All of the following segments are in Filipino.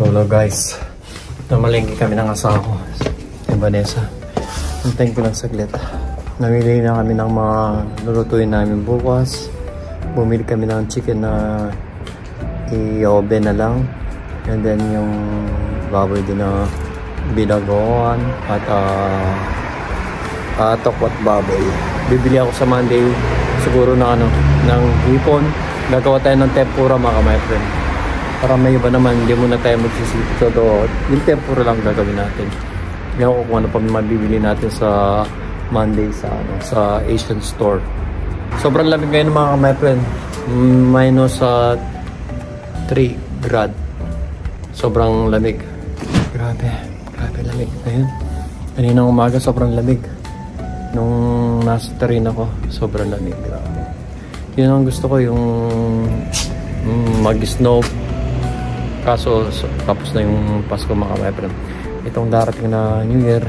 Hello guys, namalengke kami ng asawa ko, si Vanessa. Hintayin ko lang saglit. Namili na kami ng mga lulutuin namin bukas. Bumili kami ng chicken na i-oven na lang. And then yung baboy din na binagoan at tokwat baboy. Bibili ako sa Monday siguro ng hipon. Gagawa tayo ng tempura mga my friend. Para may iba naman, hindi muna tayo magsisipit sa doon. Yung tempura lang gagawin natin. Ngayon ko kung ano pa mabibili natin sa Monday sa Asian store. Sobrang lamig ngayon mga my friend. Minus 3 grad. Sobrang lamig. Grabe lamig ngayon. Kaninang umaga sobrang lamig. Nung nasa terrain ako, sobrang lamig. Grabe. Yun ang gusto ko, yung mag-snow. Kaso tapos na yung Pasko mga my friend. Itong darating na New Year,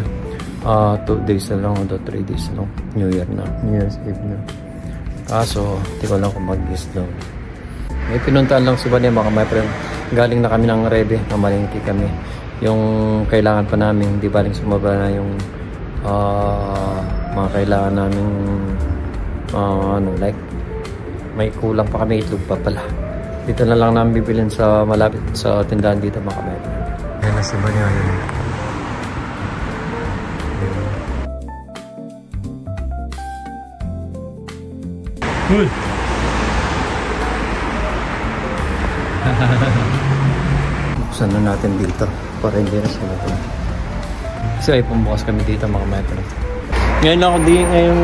2 days na lang o 3 days na lang. New Year's Eve na. Kaso di ko lang kung mag-snow. May pinuntaan lang si Bania mga my friend. Galing na kami ng Rebe, namalengke kami. Yung kailangan pa namin, di baling sumaba na yung mga kailangan namin like may kulang pa kami, itlog pa pala. Dito na lang namin bibilin sa malapit sa tindahan dito mga my friend. Ayan na si Bania yun. Uy! Buksan na natin dito para hindi na sila ito. Kasi ay pumbukas kami dito mga my friend. Ngayon ako ngayong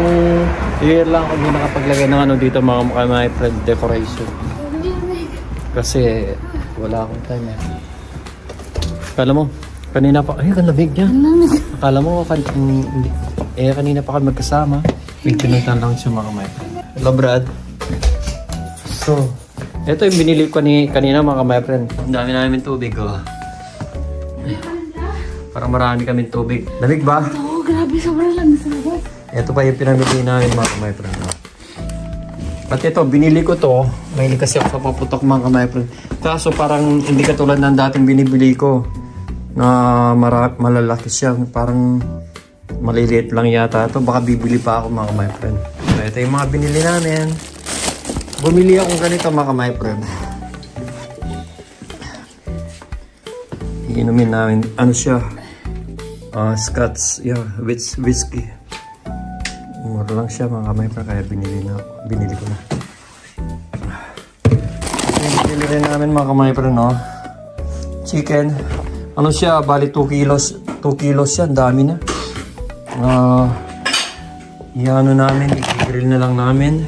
year lang ako din nakapaglagay ng dito mga my friend, decoration. Kasi wala akong time eh. Akala mo, kanina pa, ay ang lamig niya. Akala mo, kanina pa kami magkasama. Pinuntan lang siya mga my friend. Hello Brad. So, ito yung binili ko kanina mga my friend. Ang dami namin tubig oh. Parang marami kami tubig. Lamig ba? Oo, grabe, sobrang lamig sa labas. Ito pa yung pinamili namin mga my friend. At ito, binili ko to. Mahilig kasi ako sa paputok mga my friend. Kaso parang hindi katulad ng dating binibili ko. Na malalaki siya. Parang maliliit lang yata ito. Baka bibili pa ako mga my friend. So, ito yung mga binili namin. Bumili akong ganito mga my friend. Iinumin namin. Ano siya? Scotch. Yeah, whiskey. Mura lang siya mga my friend. Kaya binili ko na. Binili rin namin mga my friend, no? Chicken. Ano siya? Bali 2 kilos. 2 kilos siya. Ang dami na. Iano namin. I-grill na lang namin.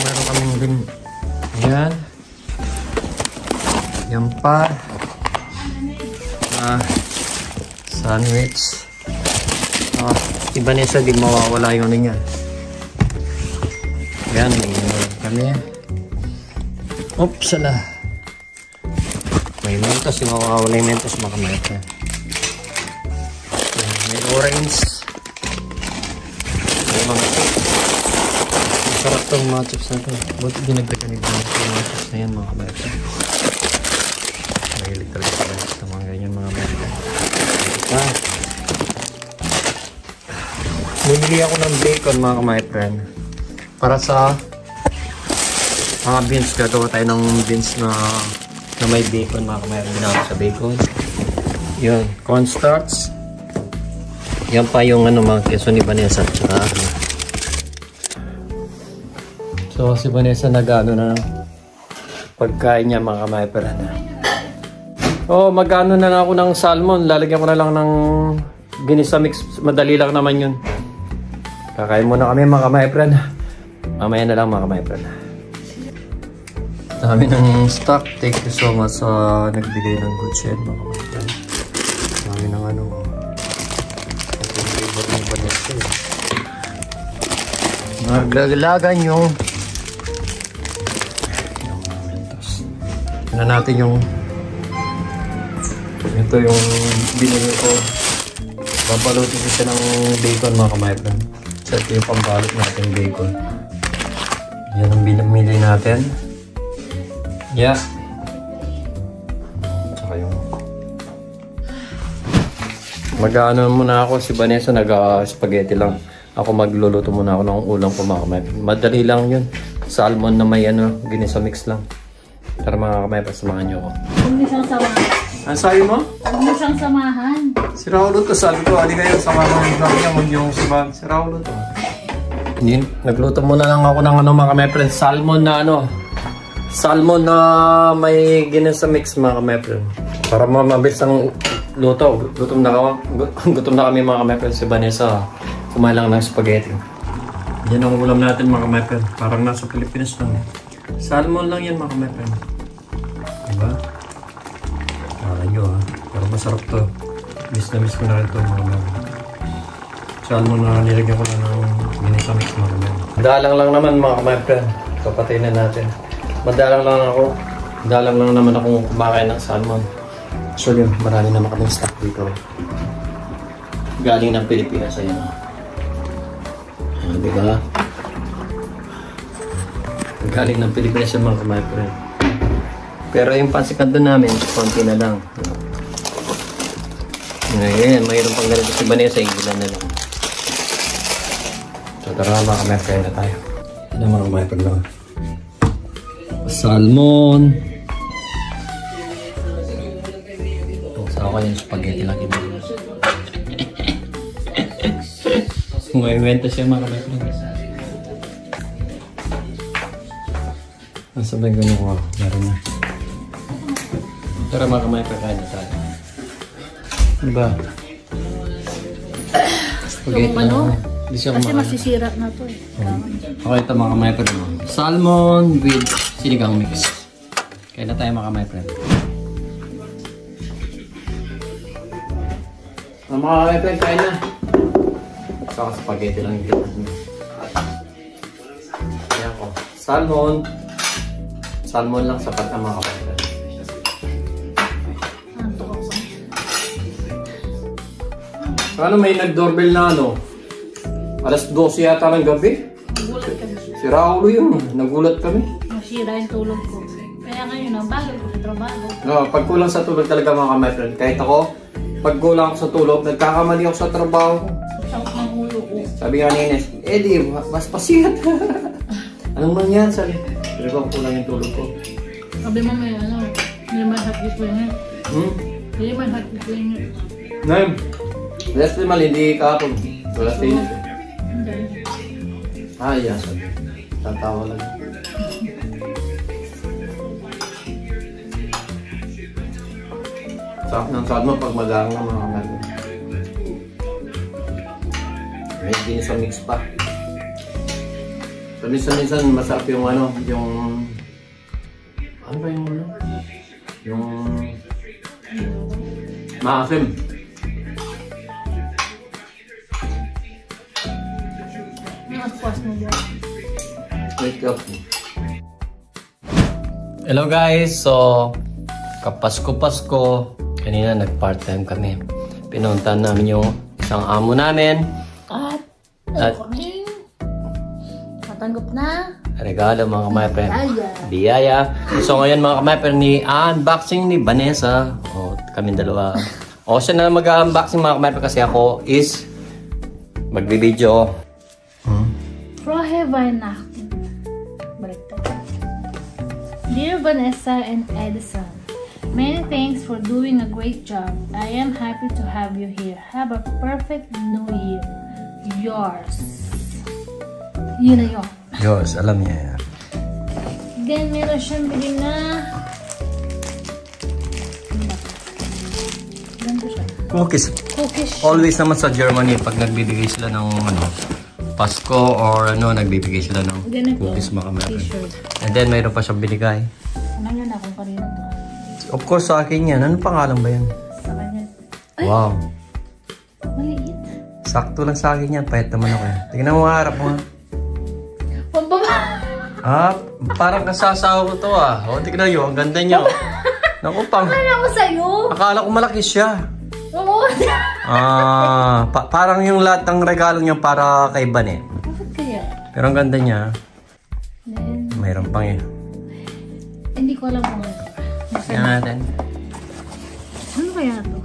Meron kaming din. Ayan. Yan pa. Sandwich. Si Vanessa di mawawala yung niya. Ayan. Kami. Oops, ala. May mentos. Di mawawala yung mentos mga kamay. May orange. May mga masarap itong mga chips na ito. Buti dinagdagan nito mga chips na yan mga kabata. Mahilig talaga sa ito mga ganyan mga kabata. Bumili ako ng bacon mga my friend. Para sa mga beans. Gagawa tayo ng beans na may bacon mga kabata. Ginawa sa bacon. Yun. Cornstarch. Yan pa yung mga keso ni Vanessa. Tsaka so si Vanessa nag-ano na pagkain niya mga kamay-pera na. Oh, mag-ano na ako ng salmon. Lalagyan ko na lang ng ginisa mix. Madali lang naman yun. Kakain muna kami mga kamay-pera na. Mamaya na lang mga kamay-pera na. Dami ng stock. Thank you so much sa nagbigay ng good share mga kamay-pera. Dami ng naglalagan yung na natin yung ito yung binili ko. Pampalutin ko siya ng bacon mga kamay-friend. So ito yung pambalot natin bacon. Yan ang binamili natin. Yeah. Tsaka Mag-ano muna ako, si Vanessa nag-spaghetti lang. Ako magluluto muna ako ng ulam ko mga kamay. Madali lang yun. Salmon na may ginisa mix lang. Tara mga kamay, samahan niyo ako. Huwag niyo siyang samahan. Ang sayo mo? Huwag niyo siyang samahan. Si Raulo to, sabi ko, ali kayo, samahan ng vlog niya, huwag niyong samahan. Si Raulo to. Nagluto muna lang ako ng mga kamay friend. Salmon na may ginisa mix mga kamay friend. Para mabilis ang luto. Gutom na kami mga kamay friend. Si Vanessa kumain lang ng spaghetti. Yan ang ulam natin mga kamay friend. Parang nasa Pilipinas lang. Salmon lang yan mga kamay friend. Diba? Akala nyo ha. Pero masarap to. Miss ko na rin to mga kamay friend. Salmon na nilagyan ko na ng ginisa mix mga kamay friend. Dalang lang naman mga kamay friend. Kapatay na natin. Madalang lang naman akong kumakain ng salmon. Actually, marami naman kaming stock dito. Galing ng Pilipinas, ayan. Diba? Galing ng Pilipinas yung mga kamay friend. Pero yung pansikan doon namin, konti na lang. Ngayon, mayroon pang ganito si Vanessa, ilan na lang. So, tara mga kamay friend na tayo. Ano mga kamay friend lang? Salmon. Sa ako yung spaghetti lagi mo. Ngayawenta siya mga kapatid. Ang sabay gano'n ko. Meron na. Tara mga kamay pagkain na tayo. Diba? Spaghetti na. Kasi masisira na to eh. Okay, ito mga kamay pagkain mo. Salmon with sinigang mix. Kaya na tayo mga kamay friend. Mga kamay friend, kain na. Saka spaghetti lang yung ayan ko. Salmon lang sapat na mga kamay friend. Ano may nag-doorbell na alas 12 yata ng gabi? Nagulat kami. Si Raulo yun. Nagulat kami. Masira yung tulog ko. Kaya ngayon, ang bagal ko sa trabaho. No, pag kulang sa tulog talaga mga kamay friend. Kahit ako, pag kulang ako sa tulog, nagkakamali ako sa trabaho. Sakot ng ulo ko. Sabi nga ni Ines, Eddie, mas pasikat. Anong nangyari? Sabi, pero kung kulang yung tulog ko. Sabi mo may may hati ko yun. Hindi may hati ko yun. Naim, last time hindi kahapon. Wala sa Ines. Hindi. Yeah, sabi. Tatawa lang. Sarap ng salmon pag magarang ng mga kamay. Ready sa mix pa. So, minsan masarap yung yung ano ba yung maasim. Wake up. Hello guys, so kapasko-pasko, kanina nag-part-time kami. Pinuntahan namin yung isang amo namin. At matanggap na regalo mga kamay friend. Biyaya. So ngayon mga kamay friend, unboxing ni Vanessa. Kami dalawa. Siya na mag-unboxing mga kamay friend kasi ako is magbibideo. Dear Vanessa and Edison, many thanks for doing a great job. I am happy to have you here. Have a perfect new year. Yours. Yun na yun. Yours, alam niya yan. Then meron siyang bili na ganito siya. Cookies. Always naman sa Germany pag nagbibigay sila ng Pasko or nagbibigay sila ng cookies mga kamay. And then mayroon pa siyang binigay. Ano yun kung kanina to? Of course sa akin yan. Anong pangalan ba yan? Sa kanya. Ay! Wow. Maliit. Sakto lang sa akin yan. Pahit naman ako. Tingnan mo harap mo. Pambaba! Parang kasasawa ko to tignan nyo. Ang ganda niya. Naku pang. Akala ko sa'yo. Akala ko malaki siya. Oo. Parang yung lahat ng regalo niya para kay Bane. Bakit kaya? Pero ang ganda niya. Then, mayroon pang hindi ko alam kung ito. Tingnan natin. Ano kaya ito?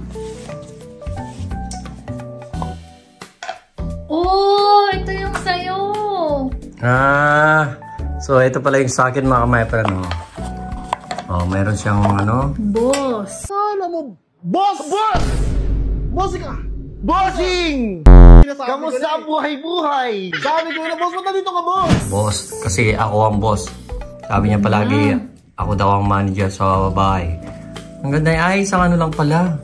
So ito pala yung sa akin mga ka-my-friend. Meron siyang ano? Boss! Alam mo, boss! Boss! Bossing ka! Bossing! Kamusta ang buhay-buhay? Sabi ko na, boss, ba't nandito ka, boss? Boss, kasi ako ang boss. Sabi niya palagi, ako daw ang manager sa bahay. Ang ganda niya, ay isang ano lang pala.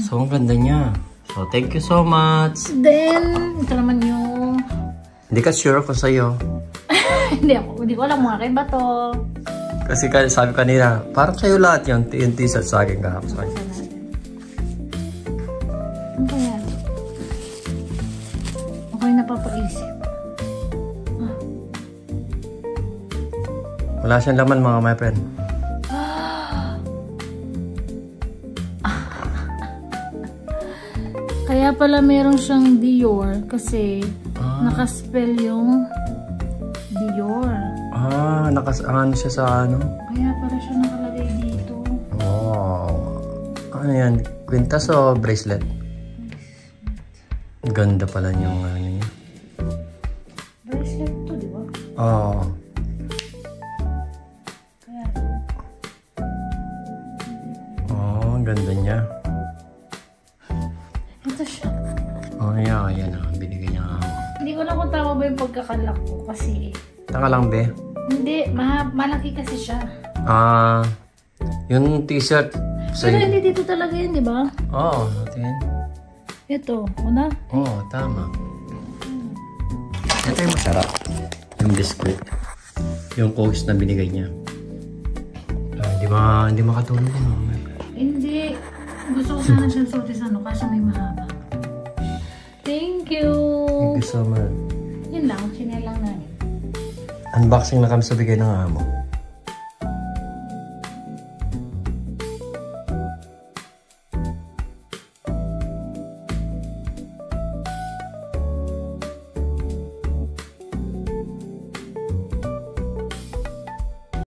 So ang ganda niya. So thank you so much. Then, ito naman yung... Hindi ka sure ako sa'yo. hindi ko alam mga kay ba to. Kasi sabi kanina, parang sa'yo lahat yung t-shirt sa akin kahapon. Ano kaya? Okay, napapaisip. Wala siyang laman mga my friend. Kaya pala meron siyang Dior kasi nakaspell yung Dior. Ano siya sa ano? Kaya pala siya nakalagay dito. Wow. Ano yan? Quintas o bracelet? Ganda pala yung ano niya. Bracelet to, di ba? Oo. Kaya Ang ganda niya. ito siya. Ayan. Binigay niya ako. Hindi ko lang kung tama ba yung pagkakalak ko kasi... Taka lang, be. Hindi, malaki kasi siya. Yung t-shirt. Pero hindi dito talaga yun, di ba? Oo, natin. Ito, una? Oo, tama. Ito yung masarap. Yung biscuit. Yung coach na binigay niya. Hindi makatulog yun. Hindi. Gusto ko sana siyang suotin sa ano, kasi may mahaba. Thank you! Thank you so much. Yun lang, chinelang na. Unboxing na kami sa bigay ng amo.